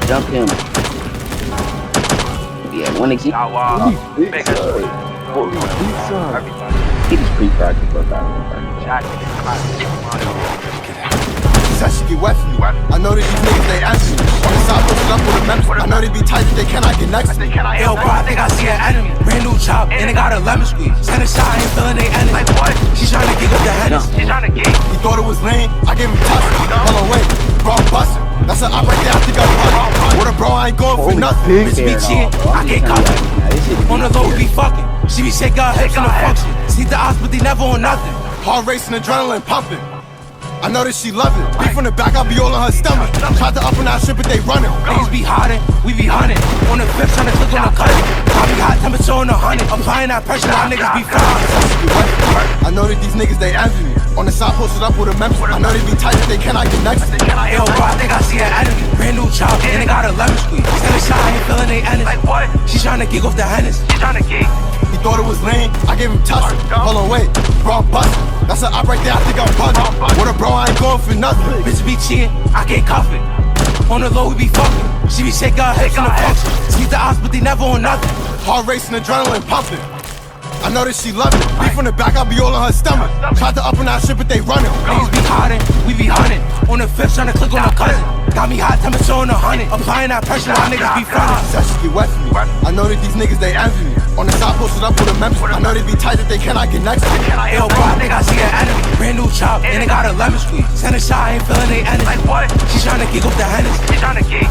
Jump him. Yeah, one exit. He just pre-practice for that. Said she get wet for me. I know that these niggas, they answer me. On the side, posted up with a member. I know they be tight, they cannot get next to me. Yo, bro, I think I see an enemy. Brand new chop, and it got a lemon squeeze. Send a shot, I ain't feeling they enemy. Like what? She tryna gig up the Hennis. She tryna gig. He thought it was lame, I gave him touch. Hold on, wait, bro, I'm bustin'. That's an op right there, I think I'm bustin'. What a bro, I ain't going for nothing. Bitch be cheating, I can't cover. On the low, we be fucking. She be shaking her hips in the function. See the odds, but they never on nothing. Heart racing, adrenaline pumping. I know that she love it. Beef from the back, I'll be all in her stomach. Tried to up on that shit, but they running. Niggas be hiding, we be hunting. On the fifth, tryna click on the cut. Got me hot temperature on the 100. Applying that pressure, y'all niggas be fine. I know that these niggas, they envy me. On the side, posted up with a member. I know they be tight, they cannot get next. Yo, bro, I think I see an enemy. Brand new chop, and it got a lemon squeeze. Send a shot, I ain't feeling they enemy. Like what? She tryna gig off the Hennis. She tryna gig. He thought it was lame, I gave him touch. Hold on, wait, bro, I'm bustin'. That's an op right there, I think I'm buggin'. What a bro, I ain't going for nothing. Bitch be cheating, I can't cuff it. On the low, we be fucking. She be shaking her hips in the function. See the odds, but they never on nothing. Heart racing, adrenaline pumping. I know that she love it. Beef from the back, I'll be all in her stomach. Tried to up on that shit, but they running. Niggas be hiding, we be hunting. On the fifth, tryna click on her cousin. Got me hot temperature on the 100. Applying that pressure, y'all niggas be frontin'. Said she get wet for me. I know that these niggas, they envy me. On the side, posted up with a member. I know they be tight, that they cannot get next to me. Yo, bro, I think I see an enemy. Brand new chop, and it got a lemon squeeze. Send a shot, I ain't feeling they enemy. Like what? She tryna gig off the Hennis. She tryna gig.